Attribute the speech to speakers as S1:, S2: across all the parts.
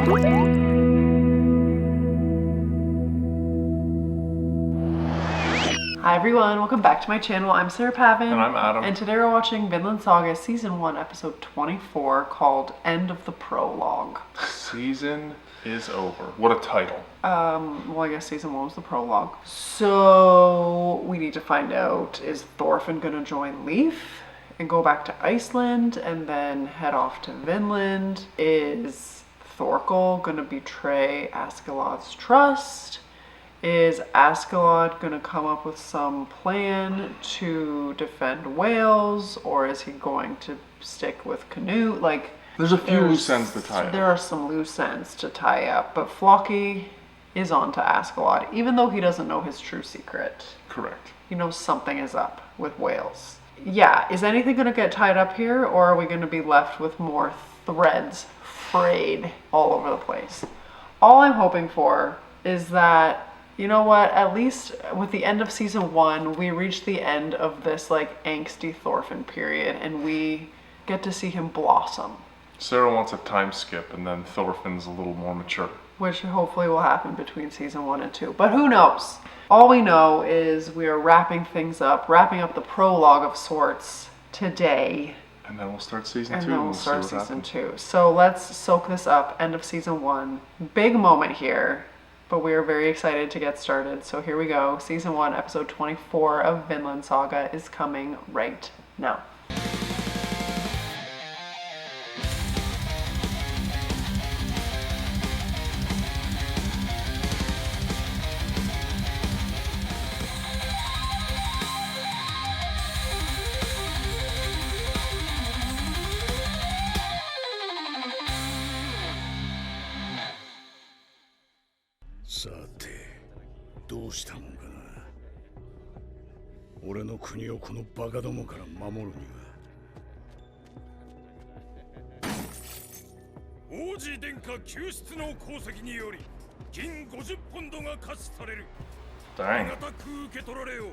S1: Hi everyone, welcome back to my channel. I'm Sarah Pavan.
S2: And I'm Adam.
S1: And today we're watching Vinland Saga Season 1, Episode 24, called End of the Prologue.
S2: Season is over. What a title.
S1: Well, I guess Season 1 was the prologue. So, we need to find out, is Thorfinn gonna join Leif and go back to Iceland and then head off to Vinland? Is Thorkel gonna betray Askeladd's trust? Is Askeladd gonna come up with some plan to defend Wales, or is he going to stick with Canute? Like,
S2: there's a few loose ends to tie up.
S1: There are some loose ends to tie up, but Floki is on to Askeladd, even though he doesn't know his true secret.
S2: Correct.
S1: He knows something is up with Wales. Yeah, is anything gonna get tied up here, or are we gonna be left with more threads frayed all over the place? All I'm hoping for is that, you know what, at least with the end of Season 1, we reach the end of this like angsty Thorfinn period and we get to see him blossom.
S2: Sarah wants a time skip and then Thorfinn's a little more mature.
S1: Which hopefully will happen between Season 1 and 2, but who knows? All we know is we are wrapping up the prologue of sorts today.
S2: And then we'll start Season 2.
S1: And then we'll start Season 2. So let's soak this up, end of Season 1. Big moment here. But we are very excited to get started. So here we go. Season 1, Episode 24 of Vinland Saga is coming right now.
S3: さて、どうしたもんかな。俺の国をこのバカどもから守るには。王子殿下救出の功績により銀50ポンドが可視される。ありがたく受け取られよう。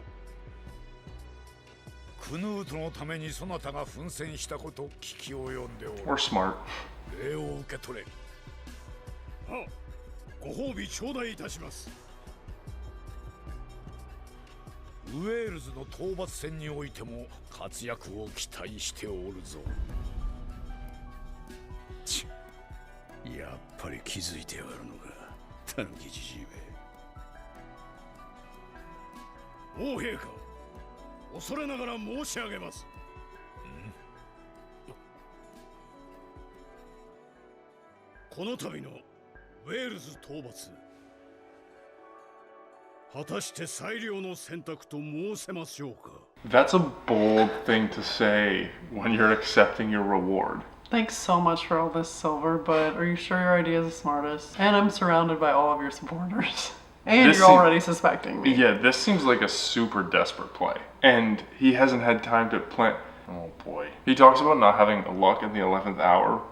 S3: クヌートのためにそなたが奮戦したこと聞き及んでおる。
S2: We're smart.
S3: 礼を受け取れ。あ、ご褒美頂戴いたします。ウェールズの討伐戦においても活躍を期待しておるぞ。やっぱり気づいてやがるのか、タヌキじじいめ。王陛下、恐れながら申し上げます。この度のウェールズ討伐、果たして最良の選択と申せましょうか。
S2: That's a bold thing to say when you're accepting your reward.
S1: Thanks so much for all this silver, but are you sure your idea is the smartest? And I'm surrounded by all of your supporters. And you're already suspecting me.
S2: Yeah, this seems like a super desperate play. And he hasn't had time to plan. Oh boy. He talks about not having luck in the 11th hour.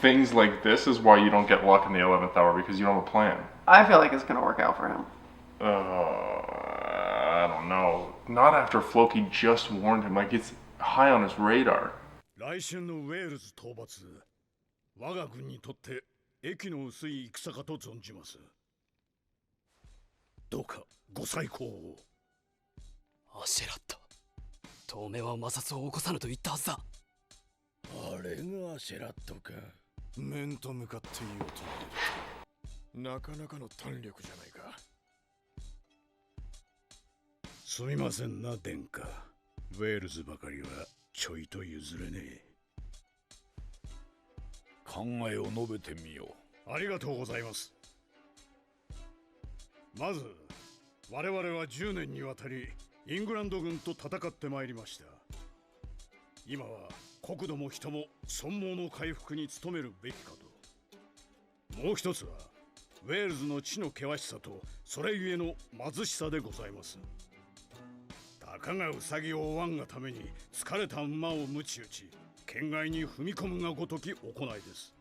S2: Things like this is why you don't get luck in the 11th hour, because you don't have a plan.
S1: I feel like it's going to work out for him.
S2: I don't know. Not after Floki just warned him. Like, it's high on his radar.
S3: 来春のウェールズ討伐、我が軍にとって益の薄い戦かと存じます。どうかご再考を。
S4: アシェラット、当面は摩擦を起こさぬと言ったはずだ。
S3: あれがアシェラットか。面と向かって言うとなかなかの胆力じゃないか。すみませんな、殿下。ウェールズばかりはちょいと譲れねえ。考えを述べてみよう。ありがとうございます。まず我々は10年にわたりイングランド軍と戦ってまいりました。今は国土も人も存亡の回復に努めるべきかと。もう一つはウェールズの地の険しさとそれゆえの貧しさでございます。たかがウサギを追わんがために疲れた馬を鞭打ち県外に踏み込むがごとき行いです。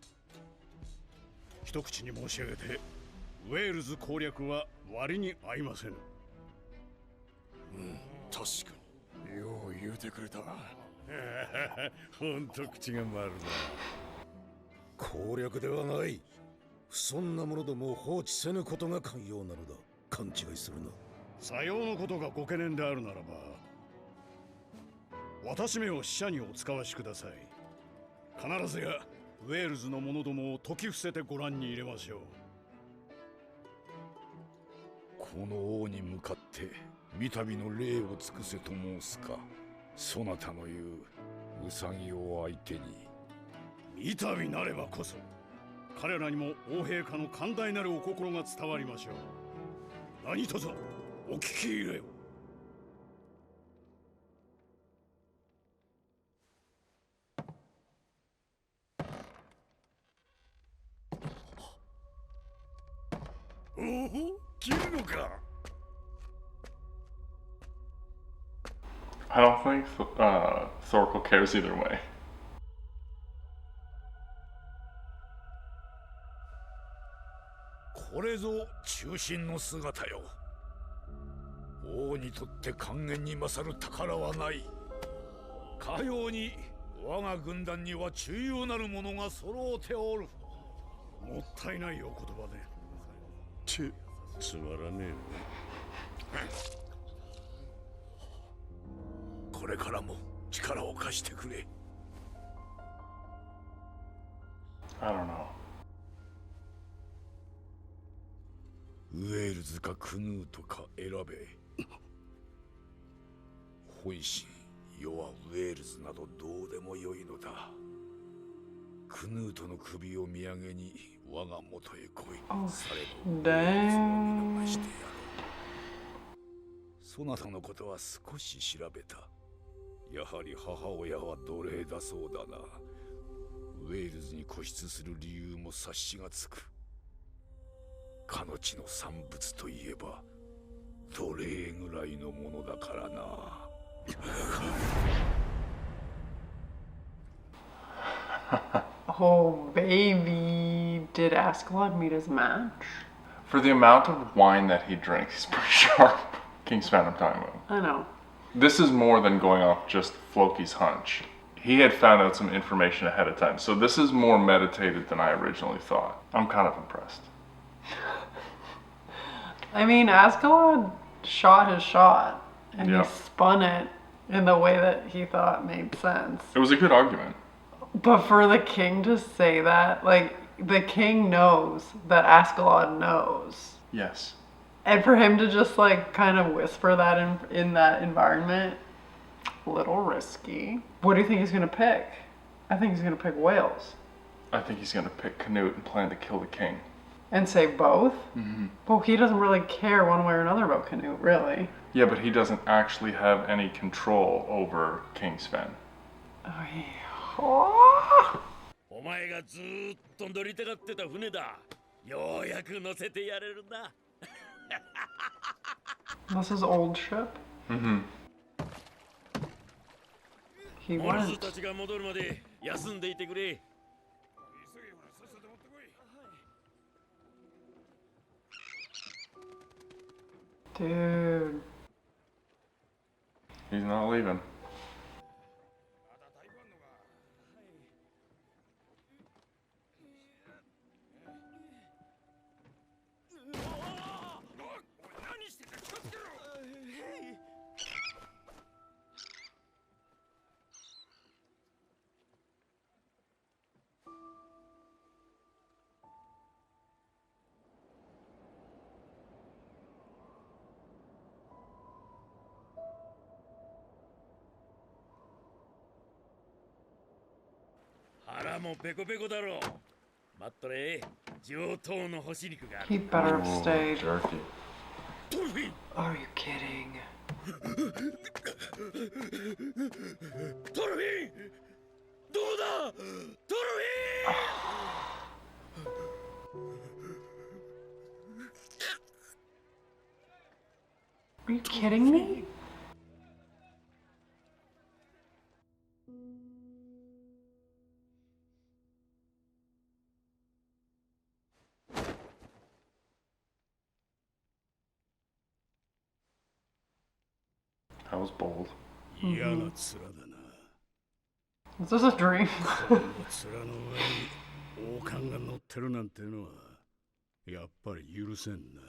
S3: 一口に申し上げてウェールズ攻略は割に合いません。確かによう言うてくれた。ほんと口が回るな。攻略ではない、不遜な者どもを放置せぬことが肝要なのだ。勘違いするな。さようのことがご懸念であるならば、私めを使者にお使わしください。必ずやウェールズの者どもを説き伏せてご覧に入れましょう。この王に向かって三度の礼を尽くせと申すか。そなたの言うウサギを相手に。三度なればこそ彼らにも王陛下の寛大なるお心が伝わりましょう。何とぞお聞き入れよ。おお、切るのか。
S2: I don't think Thorkel cares either way.
S3: これぞ中心の姿よ。王にとって還元に勝る宝はない。かように我が軍団には重要なるものが揃うておる。もったいないお言葉で。つまらねえ。これからも力を貸してくれ。
S2: I don't know.
S3: ウェールズかクヌートか選べ。本心、世はウェールズなどどうでもよいのだ。クヌートの首を見上げに我が元へ来い。さればウェールズを見逃してやろう。そなたのことは少し調べた。やはり母親は奴隷だそうだな。ウェールズに固執する理由も察しがつく。かの地の産物といえば奴隷ぐらいのものだからな。
S1: Oh, baby. Did Askeladd meet his match?
S2: For the amount of wine that he drinks, he's pretty sharp. King Sven, I'm talking about.
S1: I know.
S2: This is more than going off just Floki's hunch. He had found out some information ahead of time, so this is more meditated than I originally thought. I'm kind of impressed.
S1: I mean, Askeladd shot his shot, and
S2: Yeah.
S1: he spun it in the way that he thought made sense.
S2: It was a good argument.
S1: But for the king to say that, like, the king knows that Askeladd knows.
S2: Yes.
S1: And for him to just, like, kind of whisper that in that environment, a little risky. What do you think he's going to pick? I think he's going to pick Wales.
S2: I think he's going to pick Canute and plan to kill the king.
S1: And say both?
S2: Mm-hmm.
S1: Well, he doesn't really care one way or another about Canute, really.
S2: Yeah, but he doesn't actually have any control over King Sven.
S1: Oh, yeah.
S5: お前がずーっと乗りたがってた船だ。ようやく乗せてやれるな。
S1: This is old ship?
S2: Mm-hmm.
S1: He
S5: モルズ
S1: went.
S5: たちが戻るまで休んでいてくれ。
S1: Dude.
S2: He's not leaving.
S1: He better have stayed.
S2: Jerky.
S1: Are you kidding?
S5: トルフィンどうだトルフィン
S1: Are you kidding me?
S2: That was bold.
S3: 嫌な面だな。
S1: Is this a dream?
S3: この面の上に王冠が乗ってるなんてのはやっぱり許せんな。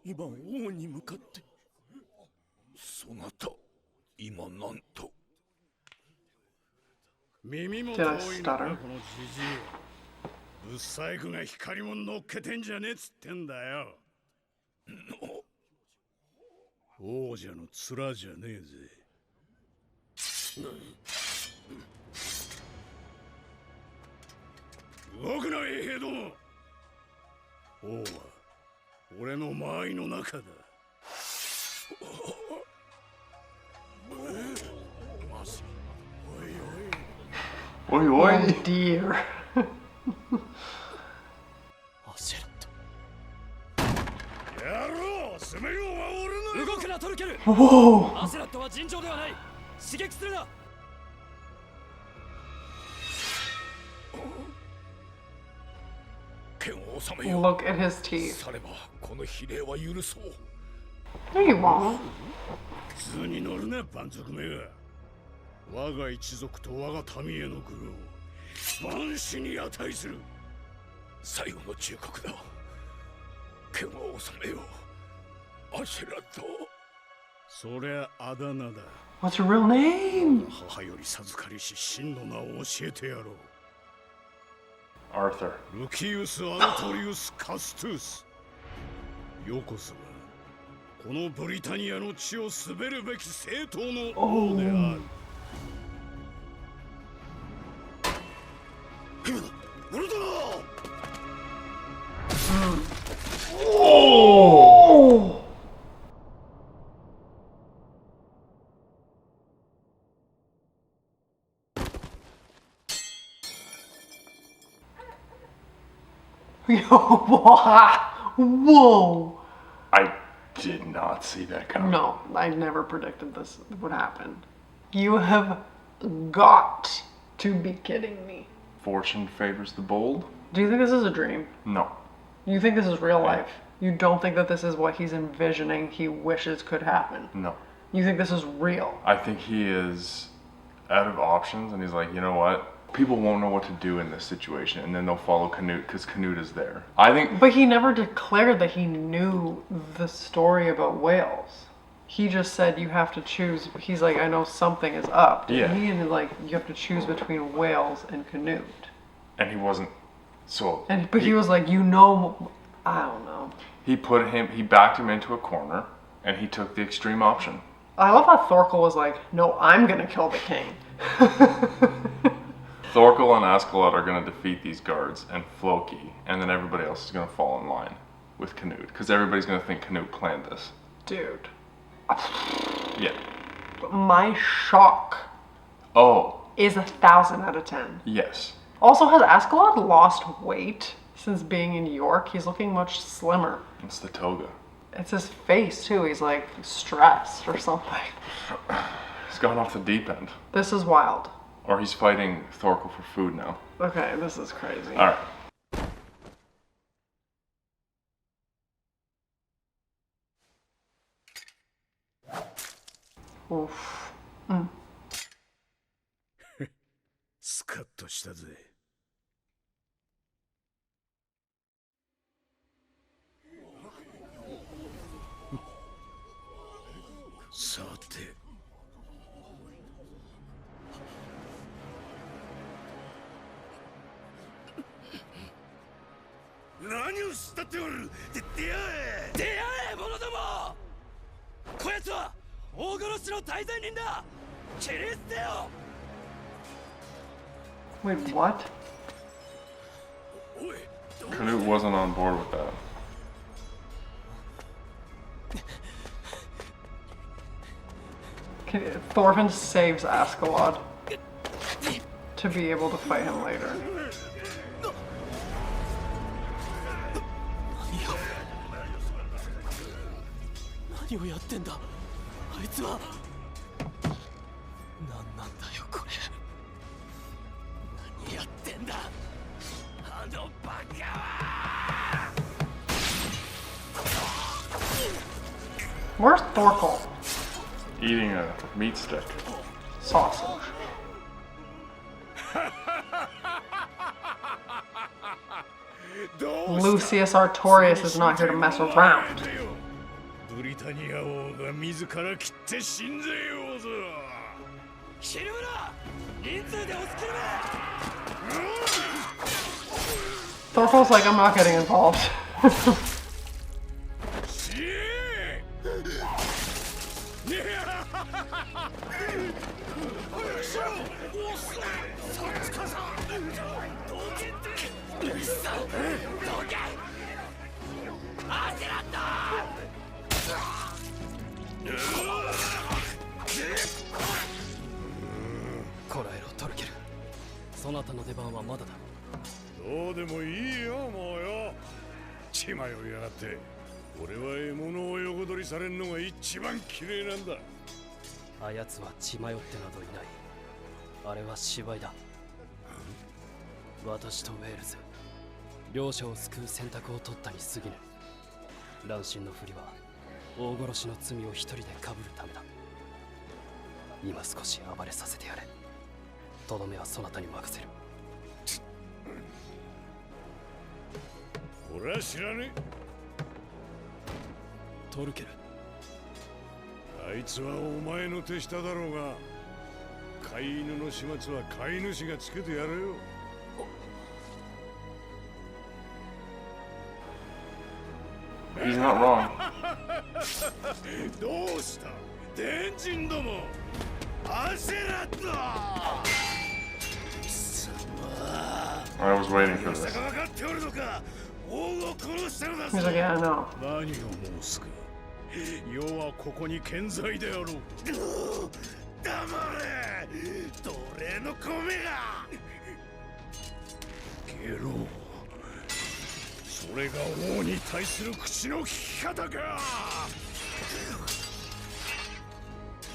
S5: 今王に向かって。そなた今なんと。
S3: 耳も
S1: Did I
S3: 遠いな、こ
S1: stutter?
S3: のじじい。ぶっ細工が光も乗っけてんじゃねえっつってんだよ。王者の面じゃねえぜ。動くな、衛兵ども。王は俺の間合いの中だ。
S2: Oi, oi.
S1: Oh dear.
S4: アシェラッ
S3: やろう、攻めようは俺の。
S4: ト動くなトルケル。
S1: Whoa.
S4: アシェラットは尋常ではない。刺激するな。
S5: 剣を収めよう。
S1: Look at his teeth.
S5: さればこの比例は許そう。
S1: No, you won't.
S3: 普通に乗るな、蛮族めが。我が一族と我が民への愚弄、万死に値する。
S5: 最後の忠告だ。剣を収めよう。アシェラット。
S3: そりゃあだ名だ。
S1: What's your real name?
S3: 母より授かりし真の名を教えてやろう。
S2: Arthur.
S3: ルキウス・アントリウス・カストゥース。よこそがこのブリタニアの地を滑るべき正当の王である。
S5: ウルトラ
S1: Oh. Whoa.
S2: I did not see that coming.
S1: No, I never predicted this would happen. You have got to be kidding me.
S2: Fortune favors the bold?
S1: Do you think this is a dream?
S2: No.
S1: You think this is real life? You don't think that this is what he's envisioning he wishes could happen?
S2: No.
S1: You think this is real?
S2: I think he is out of options and he's like, you know what? People won't know what to do in this situation and then they'll follow Canute because Canute is there. I think.
S1: But he never declared that he knew the story about whales. He just said you have to choose. He's like, I know something is up.
S2: Yeah.
S1: He and like, you have to choose between whales and Canute.
S2: And he wasn't. So.
S1: But he was like, you know, I don't know.
S2: He backed him into a corner and he took the extreme option.
S1: I love how Thorkel was like, no, I'm gonna kill the king.
S2: Thorkel and Askeladd are going to defeat these guards and Floki, and then everybody else is going to fall in line with Canute because everybody's going to think Canute planned this.
S1: Dude.
S2: Yeah.
S1: My shock
S2: Oh,
S1: is 1,000 out of 10.
S2: yes.
S1: Also, has Askeladd lost weight since being in New York? He's looking much slimmer.
S2: It's the toga.
S1: It's his face too. He's like stressed or something.
S2: He's gone off the deep end.
S1: This is wild.
S2: Or he's fighting Thorkel for food now.
S1: Okay, this is crazy.
S2: Alright.
S1: Oof.
S3: スカッとしたぜ。さて。
S5: 何をしたっておる。出会え。
S4: 出会え者ども。こやつは大殺しの大罪人だ。切り捨てよ。
S1: Wait, what?
S2: Canute wasn't on board with that.
S1: Thorfinn saves Askeladd to be able to fight him later.
S4: 何をやってんだあいつは。何なんだよこれ。何やってんだあのバカは。
S1: Where's Thorkel?
S2: Eating a meat stick.
S1: Sausage. Lucius Artorias is not here to mess around.
S3: ブリタニア王が自ら切って死んぜようぞ。
S4: 切るな。人数で押し切るな。
S1: Thorkel's like, I'm not getting involved.
S3: どうでもいいよ、もうよ。血迷いやがって。俺は獲物を横取りされんのが一番綺麗なんだ。
S6: あやつは血迷ってなどいない。あれは芝居だ。私とウェールズ、両者を救う選択を取ったに過ぎぬ。乱心のふりは大殺しの罪を一人で被るためだ。今少し暴れさせてやれ。とどめはそなたに任せる。
S3: 俺は知らね
S6: トルケル、
S3: え。あいつはお前の手下だろうが、飼い犬の始末は飼い主がつけてやれよ。
S2: He's not wrong.
S3: どうした天神ども。アシェラッド。
S2: I was waiting for this.
S1: He's like, yeah, I know.
S3: 何を申すか。世はここに健在であろう。黙れ。奴隷の米が。ゲロ。それが王に対する口の利き方か。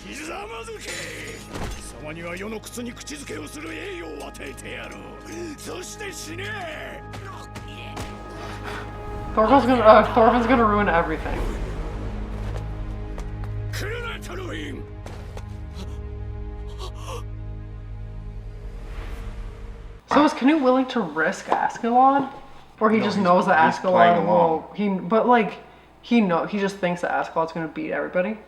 S3: ひざまずけ。貴様には世の靴に口づけをする栄誉を与えてやる。そして死ね。
S1: Thorfinn's gonna ruin everything.
S3: 来るな、タルウィン。
S1: So is Canute willing to risk Askeladd? Or he just knows that
S2: he's playing
S1: Askeladd will... He just thinks that Askeladd's gonna beat everybody?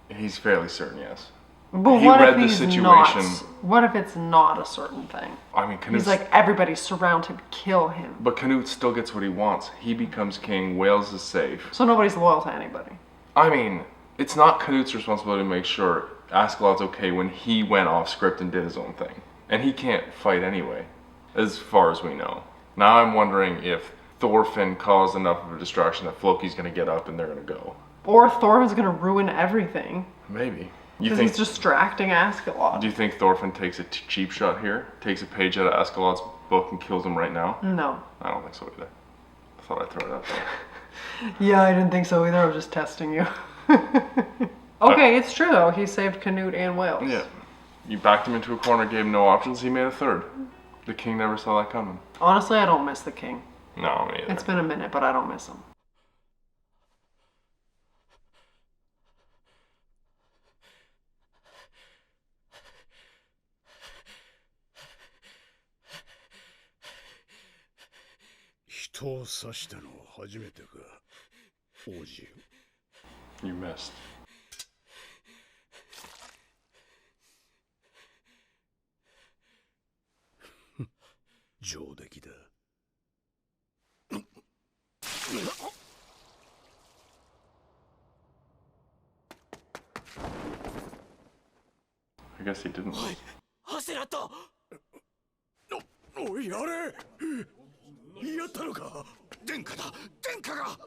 S2: He's fairly certain, yes.
S1: But
S2: He
S1: what
S2: read
S1: if
S2: the
S1: he's
S2: situation.
S1: not? What if it's not a certain thing?
S2: I mean, Canute's...
S1: He's like, everybody surround him, kill him.
S2: But Canute still gets what he wants. He becomes king, Wales is safe.
S1: So nobody's loyal to anybody.
S2: I mean, it's not Canute's responsibility to make sure Askeladd's okay when he went off script and did his own thing. And he can't fight anyway, as far as we know. Now I'm wondering if Thorfinn caused enough of a distraction that Floki's gonna get up and they're gonna go.
S1: Or Thorfinn's gonna ruin everything.
S2: Maybe.
S1: Because he's distracting Askeladd.
S2: Do you think Thorfinn takes a cheap shot here? Takes a page out of Askeladd's book and kills him right now?
S1: No.
S2: I don't think so either. I thought I'd throw it out there.
S1: Yeah, I didn't think so either. I was just testing you. Okay, it's true though. He saved Canute and Wales.
S2: Yeah. You backed him into a corner, gave him no options, he made a third. The king never saw that coming.
S1: Honestly, I don't miss the king.
S2: No, me either.
S1: It's been a minute, but I don't miss him.
S2: You missed.
S3: 上出来だ。
S2: I guess he didn't.
S4: アシェラッド。
S3: おい、やれ。やったのか。殿下だ、殿下が。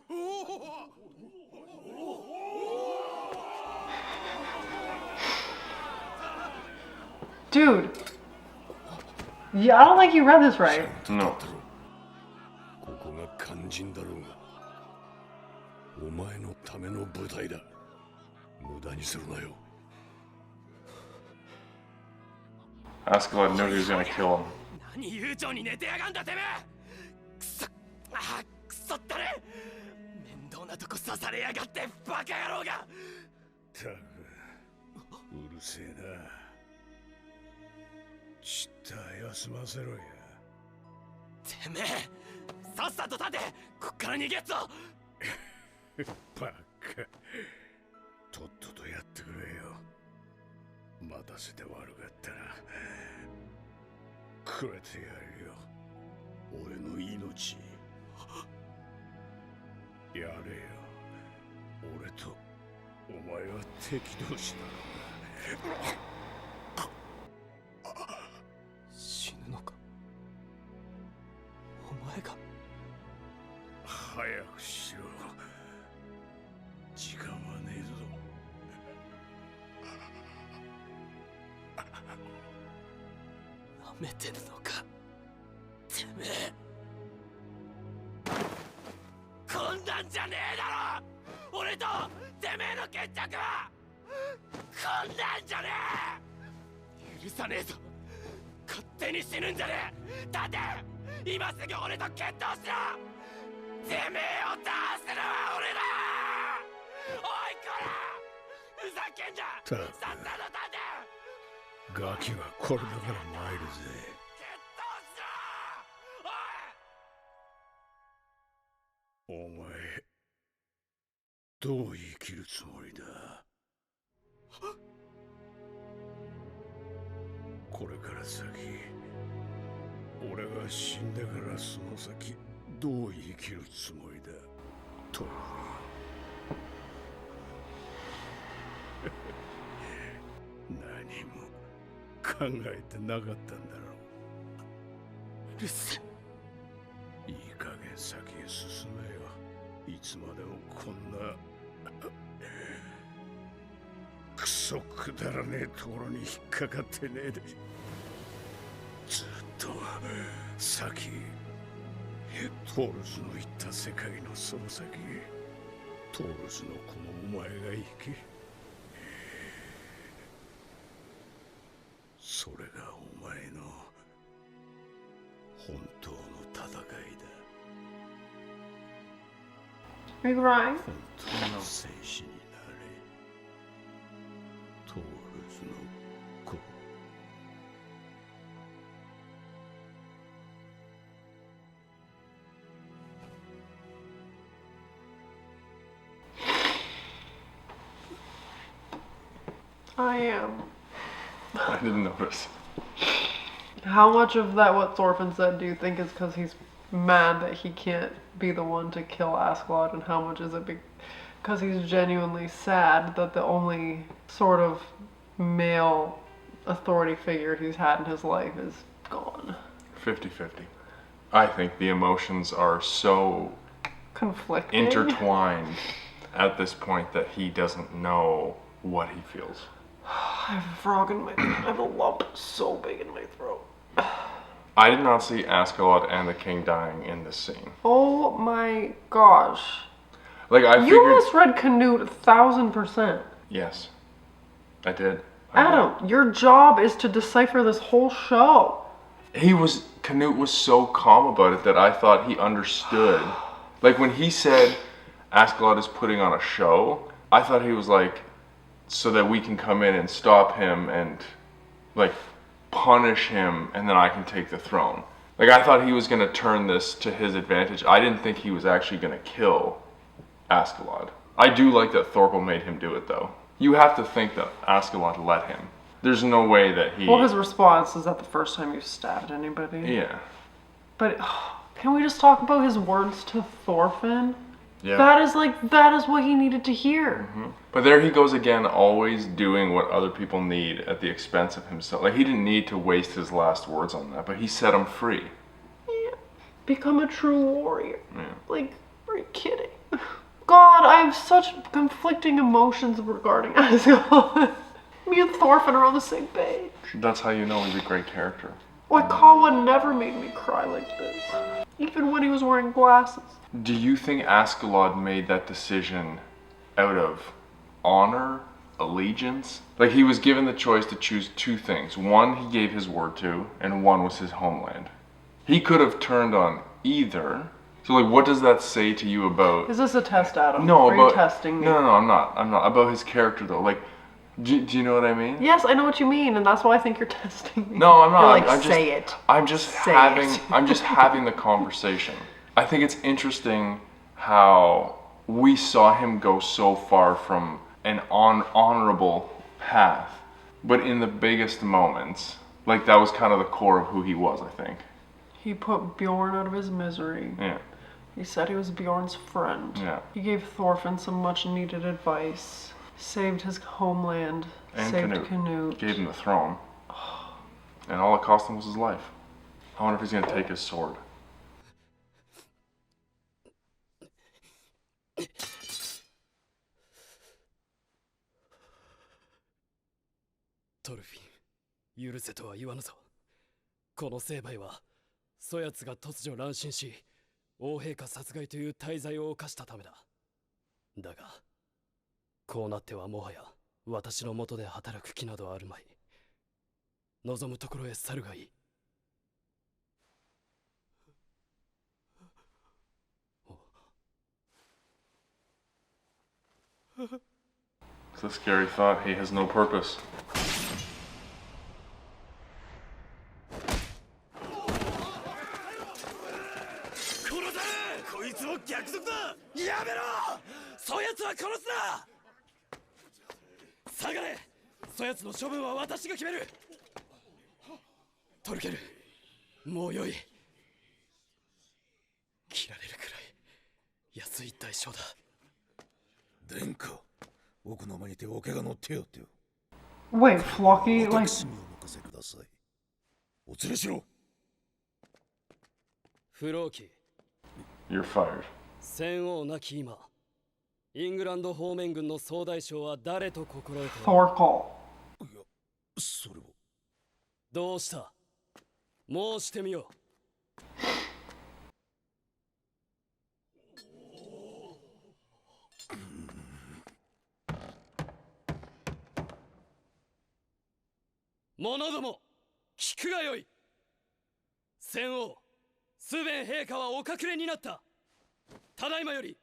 S1: Dude. Yeah, I don't think you read this right.
S2: No.
S3: ここが肝心だろうが。お前のための舞台だ。無駄にするなよ。
S2: Askeladd knew he was gonna kill him.
S4: 何悠長に寝てやがんだてめえ。くそ、あ、くそったれ。面倒なとこ刺されやがってバカ野郎が。
S3: たく、うるせえな。ちった休ませろや。
S4: てめえさっさと立てこっから逃げっぞ
S3: バカとっととやってくれよ待たせて悪かったなくれてやるよ俺の命やれよ俺とお前は敵同士だろうが
S4: 死ぬのかお前が
S3: 早くしろ時間はねえぞ
S4: なめてんのかてめえこんなんじゃねえだろ俺とてめえの決着はこんなんじゃねえ許さねえぞ勝手に死ぬんじゃねえ立て今すぐ俺と決闘しろてめえを倒すのは俺だおいこらふざけんな
S3: ただ
S4: さっさと立て
S3: ガキはこれだから参るぜ
S4: 決闘しろおい
S3: お前どう生きるつもりだこれから先俺が死んでからその先どう生きるつもりだと何も考えてなかったんだろ
S4: うるせ
S3: ういい加減先へ進めよいつまでもこんなクソくだらねえところに引っかかってねえでずっと先トールズの言った世界のその先トールズのこのお前が生きそれがお前の本当の戦いだ
S1: Are you crying?
S3: 本当の戦士になれトールズの子
S1: I am.
S2: I didn't notice.
S1: How much of that what Thorfinn said do you think is because he's mad that he can't be the one to kill Askeladd, and how much is it because he's genuinely sad that the only sort of male authority figure he's had in his life is gone?
S2: 50-50. I think the emotions are so
S1: Conflicting.
S2: intertwined at this point that he doesn't know what he feels.
S1: I have a frog in my throat. I have a lump so big in my throat.
S2: I did not see Askeladd and the king dying in this scene.
S1: Oh my gosh.
S2: Like, I
S1: You
S2: figured...
S1: misread Canute 1000%.
S2: Yes, I did. I
S1: Adam, your job is to decipher this whole show.
S2: Canute was so calm about it that I thought he understood. Like, when he said Askeladd is putting on a show, I thought he was like, so that we can come in and stop him and, like, punish him, and then I can take the throne. Like, I thought he was going to turn this to his advantage. I didn't think he was actually going to kill Askeladd. I do like that Thorkel made him do it, though. You have to think that Askeladd let him. There's no way that he...
S1: Well, his response is that the first time you stabbed anybody.
S2: Yeah.
S1: But can we just talk about his words to Thorfinn?
S2: Yeah.
S1: That is what he needed to hear.
S2: Mm-hmm. But there he goes again, always doing what other people need at the expense of himself. Like, he didn't need to waste his last words on that, but he set him free.
S1: Yeah. Become a true warrior.
S2: Yeah.
S1: Like, are you kidding? God, I have such conflicting emotions regarding Askeladd. Me and Thorfinn are on the same page.
S2: That's how you know he's a great character.
S1: Like, Kawa never made me cry like this. Even when he was wearing glasses.
S2: Do you think Askeladd made that decision out of honor, allegiance? Like, he was given the choice to choose two things. One he gave his word to, and one was his homeland. He could have turned on either. So, like, what does that say to you about...
S1: Is this a test, Adam?
S2: No,
S1: Are
S2: about...
S1: you testing me?
S2: No, I'm not. About his character, though. Like, Do you know what I mean?
S1: Yes, I know what you mean, and that's why I think you're testing me.
S2: No, I'm not.
S1: You're like,
S2: I'm
S1: say it.
S2: I'm just
S1: Say
S2: having.
S1: it.
S2: I'm just having the conversation. I think it's interesting how we saw him go so far from an honorable path, but in the biggest moments, like that was kind of the core of who he was. I think.
S1: He put Bjorn out of his misery.
S2: Yeah.
S1: He said he was Bjorn's friend.
S2: Yeah.
S1: He gave Thorfinn some much needed advice. Saved his homeland.
S2: And
S1: saved
S2: Canute. Gave him the throne. And all it cost him was his life. I wonder if he's gonna take his sword.
S6: Thorfinn, 許せとは言わぬぞ。この成敗は、そやつが突如乱心し、王陛下殺害という大罪を犯したためだ。だが、こうなってはもはや私の下で働く気などあるまい。望むところへ去るがいい。
S2: It's a scary thought. He has no purpose.
S4: こいつも逆賊だ。やめろ。そやつは殺すな。下がれ。そやつの処分は私が決める。
S6: トルケル、もうよい。切られるくらい安い代償だ。
S5: 殿下、僕の前にてお怪我の手当てを。
S1: Wait, Flocky, like...
S5: 私にお任せください。お連れしろ。
S6: フローキ。
S2: You're fired.
S6: 戦王なき今、イングランド方面軍の総大将は誰と心得ておる。
S1: Thorkel.
S5: いや、それを。
S6: どうした？申してみよう。者ども、聞くがよい。戦王、スヴェン陛下はお隠れになった。ただいまより、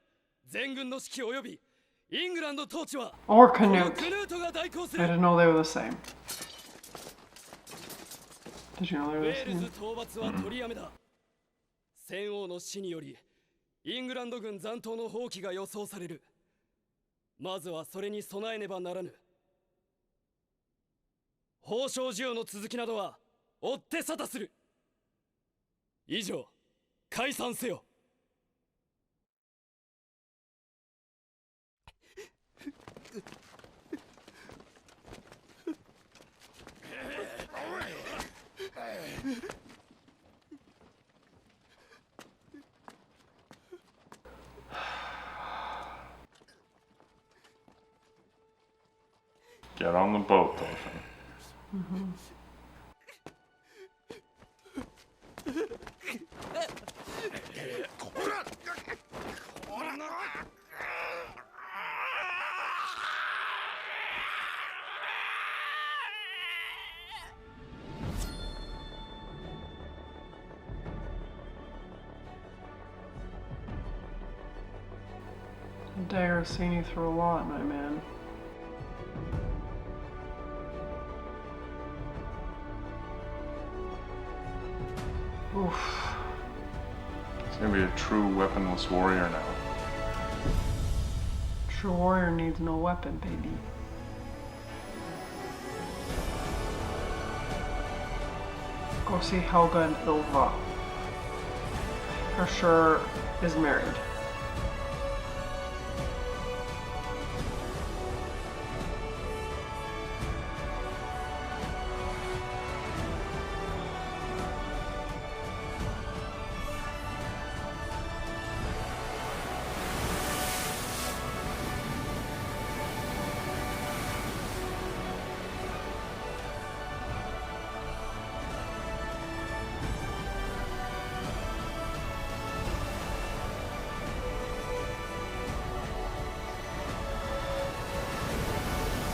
S6: 全軍の指揮及びイングランド統治は、
S1: Or
S6: この
S1: Canute.
S6: クヌートが代行す
S1: I
S6: る。
S1: didn't know they were the same. Did you know
S6: ウ
S1: they were
S6: ェ
S1: the
S6: ールズ
S1: same?
S6: 討伐は取りやめだ。戦王の死により、イングランド軍残党の放棄が予想される。まずはそれに備えねばならぬ。宝章授与の続きなどは追って沙汰する。以上、解散せよ。
S2: Get on the boat, Thorfinn.
S1: Dagger's seen you through a lot, my man. Oof.
S2: He's gonna be a true weaponless warrior now.
S1: True warrior needs no weapon, baby. Go see Helga and Ilva. For sure is married.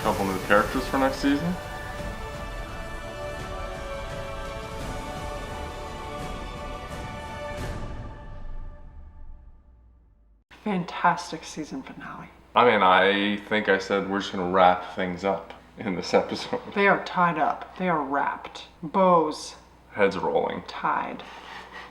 S2: Couple new characters for next season.
S1: Fantastic season finale.
S2: I mean, I think I said we're just gonna wrap things up. in this episode.
S1: They are tied up. They are wrapped. Bows
S2: Heads rolling.
S1: tied.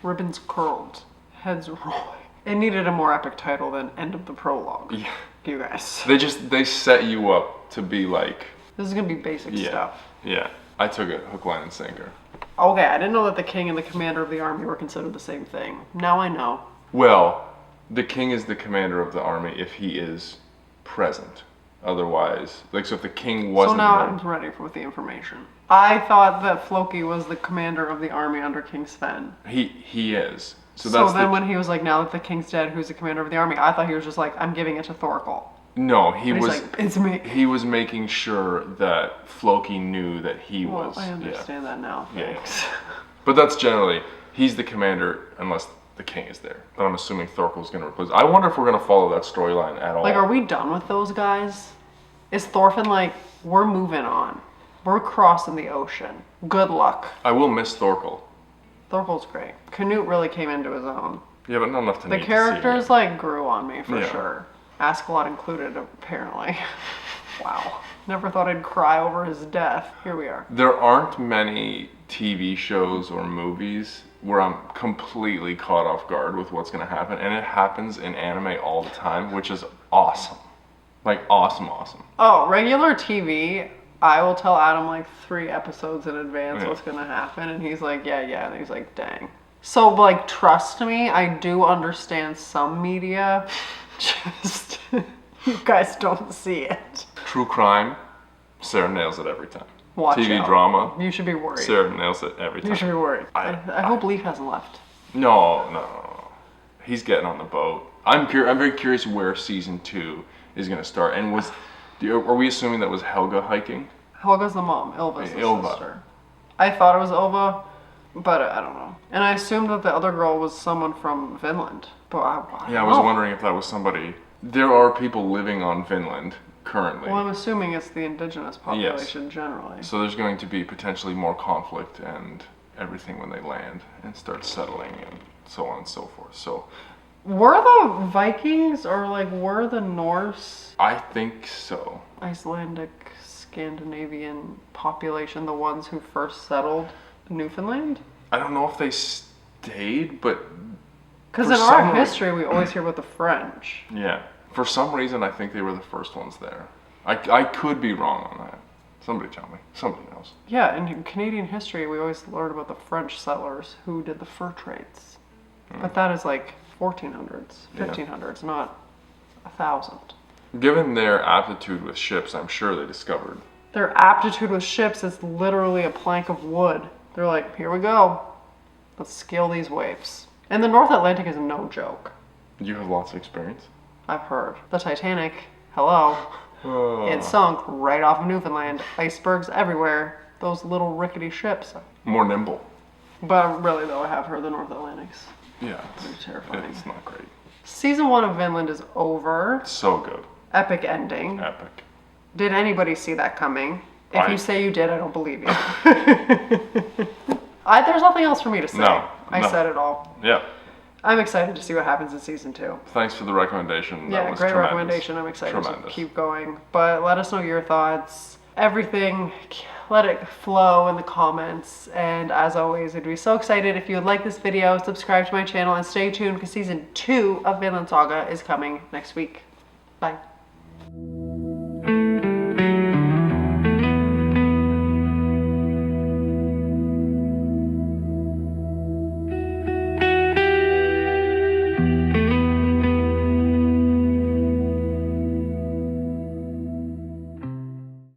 S1: Ribbons curled. Heads rolling. It needed a more epic title than End of the Prologue.
S2: Yeah.
S1: You guys.
S2: They set you up to be like,
S1: This is gonna be basic stuff.
S2: yeah. I took it hook, line, and sinker.
S1: Okay, I didn't know that the king and the commander of the army were considered the same thing. Now I know.
S2: Well, the king is the commander of the army if he is present. Otherwise, like, so if the king wasn't
S1: So now
S2: there,
S1: I'm ready with the information. I thought that Floki was the commander of the army under King Sven.
S2: he is. So
S1: So
S2: that's
S1: then when he was like, now that the king's dead, who's the commander of the army? I thought he was just like, I'm giving it to Thorkel.
S2: no, he
S1: But he's
S2: was.
S1: like, it's me.
S2: He was making sure that Floki knew that he
S1: Well,
S2: was.
S1: I understand that now.
S2: Yeah.
S1: Thanks.
S2: But that's generally, he's the commander unless the king is there. But I'm assuming Thorkel's going to replace. I wonder if we're going to follow that storyline at all.
S1: Like, are we done with those guys? Is Thorfinn like, we're moving on. We're crossing the ocean. Good luck.
S2: I will miss Thorkel.
S1: Thorkel's great. Canute really came into his own.
S2: Yeah, but not enough to
S1: The
S2: need to
S1: characters
S2: see
S1: like grew on me for
S2: Yeah.
S1: sure. Askeladd included, apparently. Wow. Never thought I'd cry over his death. Here we are.
S2: There aren't many TV shows or movies where I'm completely caught off guard with what's going to happen. And it happens in anime all the time, which is awesome. Like, awesome.
S1: Oh, regular TV, I will tell Adam like 3 episodes in advance
S2: Yeah.
S1: what's gonna happen, and he's like, yeah, and he's like, dang. So, like, trust me, I do understand some media, just, you guys don't see it.
S2: True crime, Sarah nails it every time.
S1: Watch
S2: TV
S1: out.
S2: drama,
S1: You should be worried.
S2: Sarah nails it every time.
S1: You should be worried.
S2: I-
S1: I hope Leaf hasn't left.
S2: No. He's getting on the boat. I'm very curious where season 2 is going to start. And are we assuming that was Helga hiking?
S1: Helga's the mom, Ilva's the
S2: Ilva.
S1: sister. I thought it was Ilva, but I don't know. And I assumed that the other girl was someone from Vinland, but I
S2: Yeah, I was wondering if that was somebody. There are people living on Vinland currently.
S1: Well, I'm assuming it's the indigenous population generally.
S2: So there's going to be potentially more conflict and everything when they land and start settling and so on and so forth. So
S1: Were the Vikings or like were the Norse,
S2: I think so.
S1: Icelandic, Scandinavian population the ones who first settled Newfoundland?
S2: I don't know if they stayed, but
S1: Because
S2: For
S1: in our
S2: some
S1: history we always hear about the French.
S2: yeah. For some reason, I think they were the first ones there. I could be wrong on that. Somebody tell me. Somebody knows.
S1: Yeah, in Canadian history we always learn about the French settlers who did the fur trades. But that is like 1400s, 1500s, not 1000.
S2: Given their aptitude with ships, I'm sure they discovered.
S1: Their aptitude with ships is literally a plank of wood. They're like, here we go. Let's scale these waves. And the North Atlantic is no joke.
S2: You have lots of experience.
S1: I've heard. The Titanic, hello. It sunk right off of Newfoundland. Icebergs everywhere. Those little rickety ships.
S2: More nimble.
S1: But really though, I have heard the North Atlantic's
S2: Yeah,
S1: pretty terrifying.
S2: it's not great.
S1: Season 1 of Vinland is over.
S2: So good.
S1: Epic ending.
S2: Epic.
S1: Did anybody see that coming? If you say you did, I don't believe you. There's nothing else for me to say.
S2: No.
S1: I said it all.
S2: Yeah.
S1: I'm excited to see what happens in season 2.
S2: Thanks for the recommendation.
S1: Yeah,
S2: That was
S1: great
S2: tremendous.
S1: recommendation. I'm excited
S2: Tremendous.
S1: to keep going. But let us know your thoughts. Everything, let it flow in the comments. And as always, I'd be so excited if you would like this video, subscribe to my channel, and stay tuned because season 2 of Vinland Saga is coming next week. Bye.